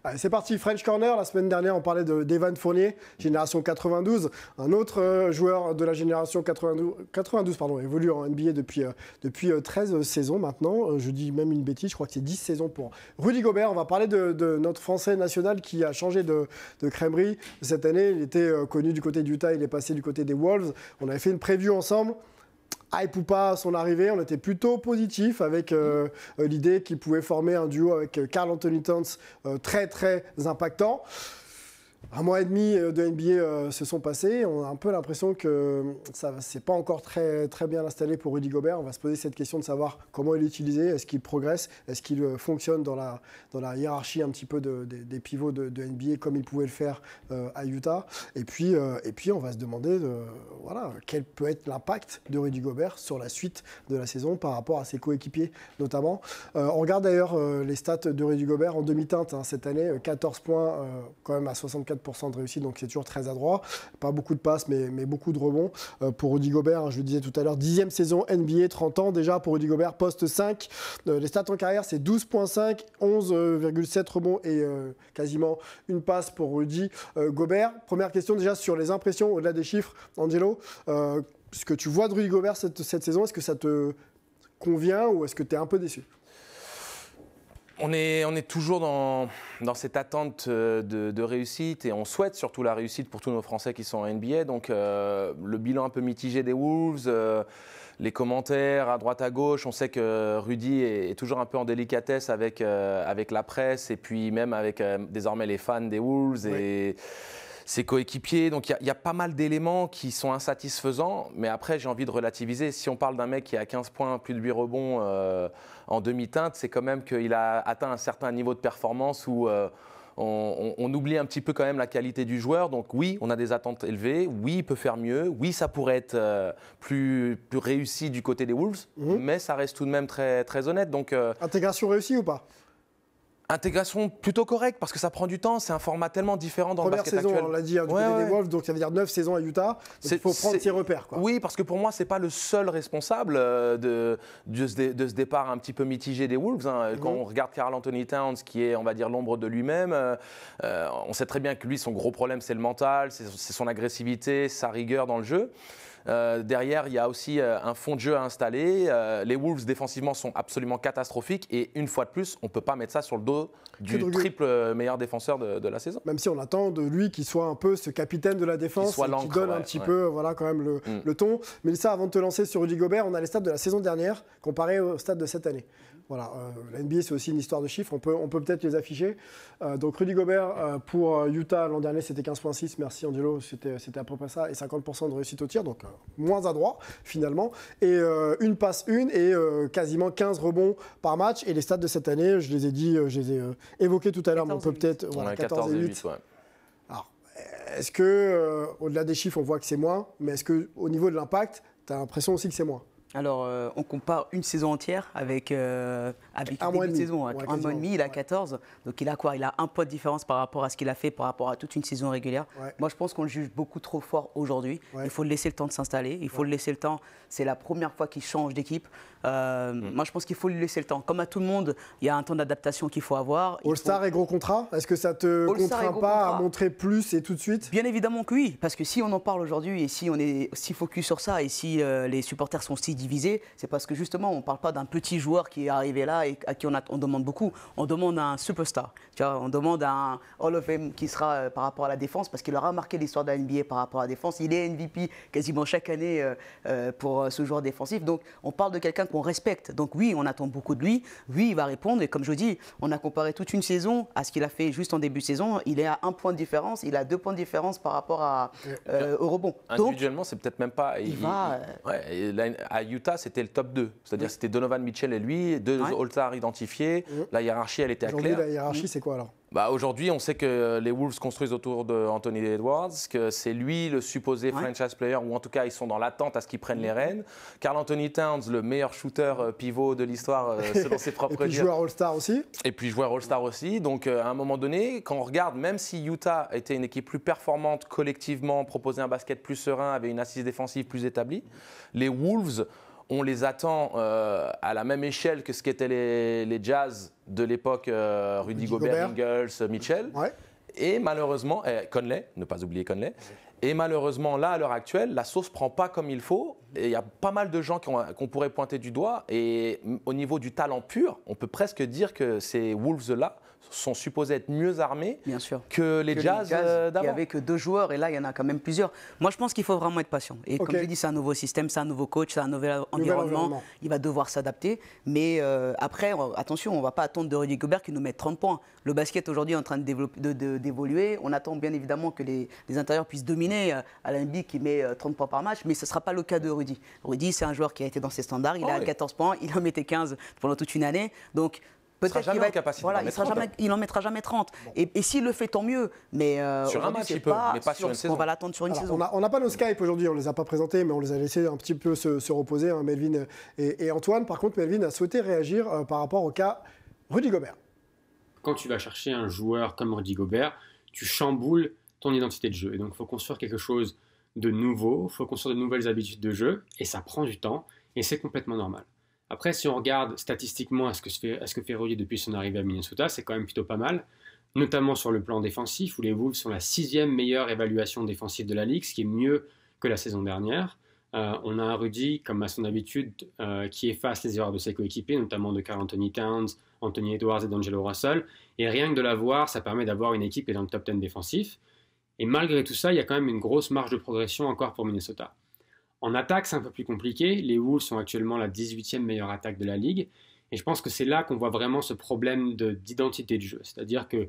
Allez, c'est parti, French Corner. La semaine dernière, on parlait d'Evan Fournier, génération 92. Un autre joueur de la génération 92 évolue en NBA depuis 13 saisons maintenant. Je dis même une bêtise, je crois que c'est 10 saisons pour Rudy Gobert. On va parler de notre Français national qui a changé de crèmerie cette année. Il était connu du côté d'Utah, il est passé du côté des Wolves. On avait fait une preview ensemble. Hype ou pas à son arrivée, on était plutôt positif avec l'idée qu'il pouvait former un duo avec Karl Anthony Towns très très impactant. Un mois et demi de NBA se sont passés. On a un peu l'impression que ça c'est pas encore très, très bien installé pour Rudy Gobert. On va se poser cette question de savoir comment il est utilisé. Est-ce qu'il progresse? Est-ce qu'il fonctionne dans la hiérarchie un petit peu des pivots de NBA comme il pouvait le faire à Utah? Et puis on va se demander quel peut être l'impact de Rudy Gobert sur la suite de la saison par rapport à ses coéquipiers notamment. On regarde d'ailleurs les stats de Rudy Gobert en demi-teinte cette année. 14 points quand même à 64% de réussite, donc c'est toujours très adroit. Pas beaucoup de passes, mais beaucoup de rebonds pour Rudy Gobert. Je le disais tout à l'heure, 10e saison NBA, 30 ans déjà pour Rudy Gobert, poste 5. Les stats en carrière, c'est 12,5, 11,7 rebonds et quasiment une passe pour Rudy Gobert. Première question déjà sur les impressions au-delà des chiffres. Angelo, ce que tu vois de Rudy Gobert cette saison, est-ce que ça te convient ou est-ce que tu es un peu déçu? On est toujours dans cette attente de réussite et on souhaite surtout la réussite pour tous nos Français qui sont en NBA. Donc le bilan un peu mitigé des Wolves, les commentaires à droite à gauche, on sait que Rudy est toujours un peu en délicatesse avec la presse et puis même avec désormais les fans des Wolves et ses coéquipiers. Donc il y a pas mal d'éléments qui sont insatisfaisants, mais après j'ai envie de relativiser. Si on parle d'un mec qui a 15 points, plus de 8 rebonds en demi-teinte, c'est quand même qu'il a atteint un certain niveau de performance où on oublie un petit peu quand même la qualité du joueur. Donc oui, on a des attentes élevées, oui, il peut faire mieux, oui, ça pourrait être plus réussi du côté des Wolves, mais ça reste tout de même très, très honnête. Donc, intégration réussie ou pas? Intégration plutôt correcte parce que ça prend du temps, c'est un format tellement différent dans le basket saison, actuel. On l'a dit, du côté des Wolves, donc ça veut dire 9 saisons à Utah, il faut prendre ses repères. Quoi. Oui, parce que pour moi, ce n'est pas le seul responsable de ce départ un petit peu mitigé des Wolves. Quand on regarde Karl Anthony Towns, qui est, on va dire, l'ombre de lui-même, on sait très bien que lui, son gros problème, c'est le mental, c'est son agressivité, sa rigueur dans le jeu. Derrière, il y a aussi un fond de jeu à installer. Les Wolves, défensivement, sont absolument catastrophiques. Et une fois de plus, on ne peut pas mettre ça sur le dos du triple meilleur défenseur de la saison. Même si on attend de lui qu'il soit un peu ce capitaine de la défense, qui donne un petit peu quand même le ton. Mais ça, avant de te lancer sur Rudy Gobert, on a les stats de la saison dernière comparés aux stats de cette année. Voilà, la NBA, c'est aussi une histoire de chiffres. On peut peut-être les afficher. Donc Rudy Gobert, pour Utah, l'an dernier, c'était 15,6. Merci Angelo, c'était à peu près ça. Et 50% de réussite au tir, donc moins adroit finalement. Et une passe et quasiment 15 rebonds par match. Et les stats de cette année, je les ai dit, je les ai évoqués tout à l'heure, mais on peut peut-être... 14 et 8. Ouais. Alors, est-ce que, au-delà des chiffres, on voit que c'est moins, mais est-ce qu'au niveau de l'impact, tu as l'impression aussi que c'est moins? Alors, on compare une saison entière avec un mois de saison. Un mois et demi, il a 14. Donc, il a quoi? Il a un point de différence par rapport à ce qu'il a fait par rapport à toute une saison régulière. Ouais. Moi, je pense qu'on le juge beaucoup trop fort aujourd'hui. Ouais. Il faut le laisser le temps de s'installer. Il faut le laisser le temps. C'est la première fois qu'il change d'équipe. Moi, je pense qu'il faut lui laisser le temps. Comme à tout le monde, il y a un temps d'adaptation qu'il faut avoir. All-Star et gros contrat? Est-ce que ça te contraint pas à montrer plus et tout de suite? Bien évidemment que oui. Parce que si on en parle aujourd'hui et si on est si focus sur ça et si les supporters sont si divisé, c'est parce que justement, on ne parle pas d'un petit joueur qui est arrivé là et à qui on demande beaucoup. On demande un superstar. Tu vois, on demande un Hall of Fame qui sera par rapport à la défense parce qu'il aura marqué l'histoire de la NBA par rapport à la défense. Il est MVP quasiment chaque année pour ce joueur défensif. Donc, on parle de quelqu'un qu'on respecte. Donc, oui, on attend beaucoup de lui. Oui, il va répondre. Et comme je dis, on a comparé toute une saison à ce qu'il a fait juste en début de saison. Il est à 1 point de différence. Il a 2 points de différence par rapport au rebond. Individuellement, c'est peut-être même pas... à Utah, c'était le top 2. C'est-à-dire c'était Donovan Mitchell et lui, 2 All-Stars identifiés. La hiérarchie, elle était claire. Aujourd'hui, la hiérarchie, c'est quoi alors? Aujourd'hui, on sait que les Wolves construisent autour d'Anthony Edwards, que c'est lui le supposé franchise player, ou en tout cas, ils sont dans l'attente à ce qu'il prenne les rênes. Karl Anthony Towns, le meilleur shooter pivot de l'histoire, selon ses propres dires. Et puis joueur All-Star aussi. Et puis joueur All-Star aussi. Donc, à un moment donné, quand on regarde, même si Utah était une équipe plus performante collectivement, proposait un basket plus serein, avait une assise défensive plus établie, les Wolves on les attend à la même échelle que ce qu'étaient les Jazz de l'époque Rudy Gobert, Ingles, Mitchell. Ouais. Et malheureusement, Conley, ne pas oublier Conley. Et malheureusement, là, à l'heure actuelle, la sauce ne prend pas comme il faut. Et il y a pas mal de gens qu'on pourrait pointer du doigt. Et au niveau du talent pur, on peut presque dire que ces Wolves-là sont supposés être mieux armés Bien sûr. que les Jazz d'avant. Il n'y avait que 2 joueurs et là, il y en a quand même plusieurs. Moi, je pense qu'il faut vraiment être patient. Et comme je dis, c'est un nouveau système, c'est un nouveau coach, c'est un nouvel environnement. Il va devoir s'adapter. Mais après, attention, on ne va pas attendre de Rudy Gobert qu'il nous mette 30 points. Le basket aujourd'hui est en train d'évoluer. On attend bien évidemment que les intérieurs puissent dominer à la NBA qui met 30 points par match, mais ce ne sera pas le cas de Rudy. Rudy, c'est un joueur qui a été dans ses standards. Il a 14 points, il en mettait 15 pendant toute une année. Donc, peut-être qu'il va être, voilà, il n'en mettra jamais 30. Bon. Et s'il le fait, tant mieux. Mais sur un match, il peut, mais pas sur une saison. On va l'attendre sur une saison. On n'a pas nos Skype aujourd'hui, on ne les a pas présentés, mais on les a laissés un petit peu se reposer, hein, Melvin et Antoine. Par contre, Melvin a souhaité réagir par rapport au cas Rudy Gobert. Quand tu vas chercher un joueur comme Rudy Gobert, tu chamboules ton identité de jeu. Et donc, il faut construire quelque chose de nouveau, il faut construire de nouvelles habitudes de jeu, et ça prend du temps, et c'est complètement normal. Après, si on regarde statistiquement ce que fait Rudy depuis son arrivée à Minnesota, c'est quand même plutôt pas mal, notamment sur le plan défensif, où les Wolves sont la 6e meilleure évaluation défensive de la Ligue, ce qui est mieux que la saison dernière. On a un Rudy, comme à son habitude, qui efface les erreurs de ses coéquipiers, notamment de Karl Anthony Towns, Anthony Edwards et D'Angelo Russell. Et rien que de l'avoir, ça permet d'avoir une équipe qui est dans le top 10 défensif. Et malgré tout ça, il y a quand même une grosse marge de progression encore pour Minnesota. En attaque, c'est un peu plus compliqué. Les Wolves sont actuellement la 18e meilleure attaque de la Ligue. Et je pense que c'est là qu'on voit vraiment ce problème d'identité de jeu. C'est-à-dire que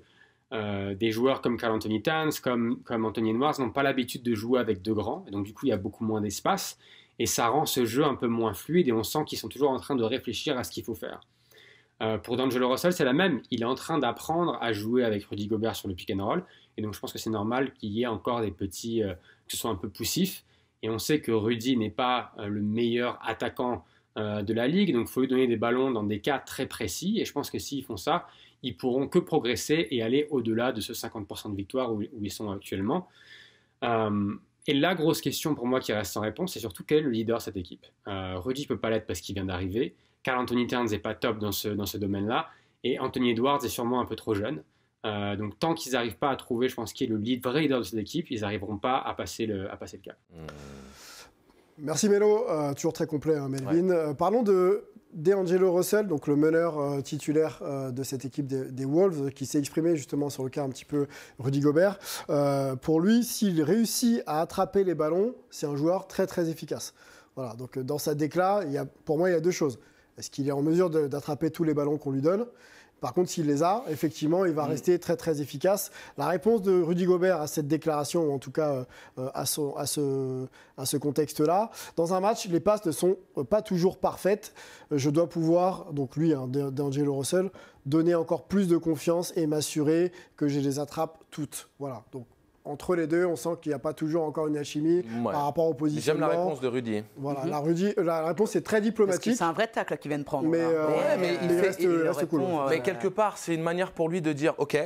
des joueurs comme Karl Anthony Towns, comme Anthony Edwards n'ont pas l'habitude de jouer avec 2 grands. Et donc du coup, il y a beaucoup moins d'espace. Et ça rend ce jeu un peu moins fluide. Et on sent qu'ils sont toujours en train de réfléchir à ce qu'il faut faire. Pour D'Angelo Russell, c'est la même. Il est en train d'apprendre à jouer avec Rudy Gobert sur le pick and roll. Et donc je pense que c'est normal qu'il y ait encore des petits... que ce soit un peu poussif. Et on sait que Rudy n'est pas le meilleur attaquant de la Ligue, donc il faut lui donner des ballons dans des cas très précis. Et je pense que s'ils font ça, ils pourront que progresser et aller au-delà de ce 50% de victoire où ils sont actuellement. Et la grosse question pour moi qui reste sans réponse, c'est surtout quel est le leader de cette équipe. Rudy ne peut pas l'être parce qu'il vient d'arriver. Karl Anthony Towns n'est pas top dans ce domaine-là. Et Anthony Edwards est sûrement un peu trop jeune. Donc tant qu'ils n'arrivent pas à trouver, je pense, qui est le vrai leader de cette équipe, ils n'arriveront pas à passer le cap. Merci Mélo, toujours très complet, hein, Melvin. Ouais. Parlons de D'Angelo Russell, donc le meneur titulaire de cette équipe des Wolves, qui s'est exprimé justement sur le cas un petit peu Rudy Gobert. Pour lui, s'il réussit à attraper les ballons, c'est un joueur très très efficace. Voilà, donc dans sa décla, pour moi, il y a 2 choses. Est-ce qu'il est en mesure d'attraper tous les ballons qu'on lui donne ? Par contre, s'il les a, effectivement, il va rester très très efficace. La réponse de Rudy Gobert à cette déclaration, ou en tout cas à ce contexte-là, dans un match, les passes ne sont pas toujours parfaites. Je dois pouvoir, donc lui, D'Angelo Russell, donner encore plus de confiance et m'assurer que je les attrape toutes. Voilà, donc entre les deux, on sent qu'il n'y a pas toujours encore une alchimie par rapport au positionnement. J'aime la réponse de Rudy. Voilà, la réponse est très diplomatique. Parce que c'est un vrai tacle qu'il vient de prendre. Mais il reste cool. Mais quelque part, c'est une manière pour lui de dire « Ok,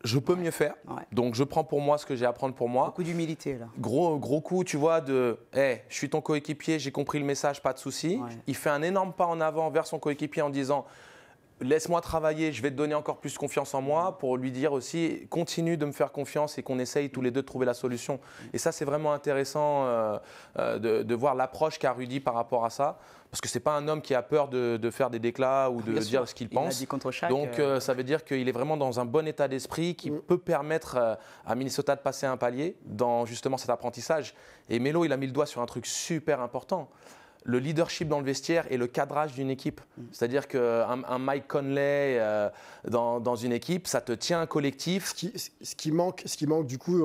je peux mieux faire, donc je prends pour moi ce que j'ai à prendre pour moi. » Beaucoup d'humilité, là. Gros coup, tu vois, de « Hey, je suis ton coéquipier, j'ai compris le message, pas de souci. » Il fait un énorme pas en avant vers son coéquipier en disant « Laisse-moi travailler, je vais te donner encore plus confiance en moi » pour lui dire aussi « Continue de me faire confiance et qu'on essaye tous les deux de trouver la solution. » Et ça, c'est vraiment intéressant de voir l'approche qu'a Rudy par rapport à ça. Parce que ce n'est pas un homme qui a peur de faire des déclats ou de dire ce qu'il pense. Dit contre chaque, donc ça veut dire qu'il est vraiment dans un bon état d'esprit qui peut permettre à Minnesota de passer un palier dans justement cet apprentissage. Et Melo, il a mis le doigt sur un truc super important. Le leadership dans le vestiaire et le cadrage d'une équipe. C'est-à-dire qu'un Mike Conley dans une équipe, ça te tient un collectif. Ce qui manque du coup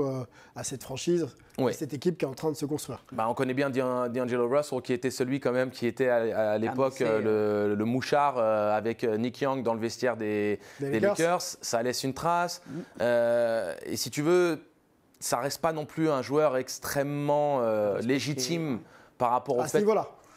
à cette franchise, à cette équipe qui est en train de se construire. On connaît bien D'Angelo Russell, qui était celui quand même qui était à l'époque le mouchard avec Nick Young dans le vestiaire des Lakers. Ça laisse une trace. Et si tu veux, ça reste pas non plus un joueur extrêmement légitime par rapport au fait.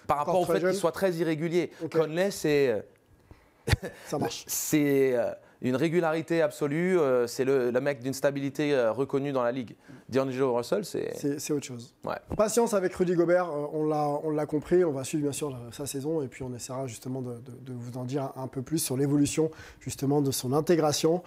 Par rapport au fait qu'il soit très irrégulier. Conley, ça marche. C'est une régularité absolue. C'est le mec d'une stabilité reconnue dans la ligue. D'Angelo Russell, c'est autre chose. Ouais. Patience avec Rudy Gobert, on l'a compris. On va suivre bien sûr sa saison et puis on essaiera justement de vous en dire un peu plus sur l'évolution justement de son intégration.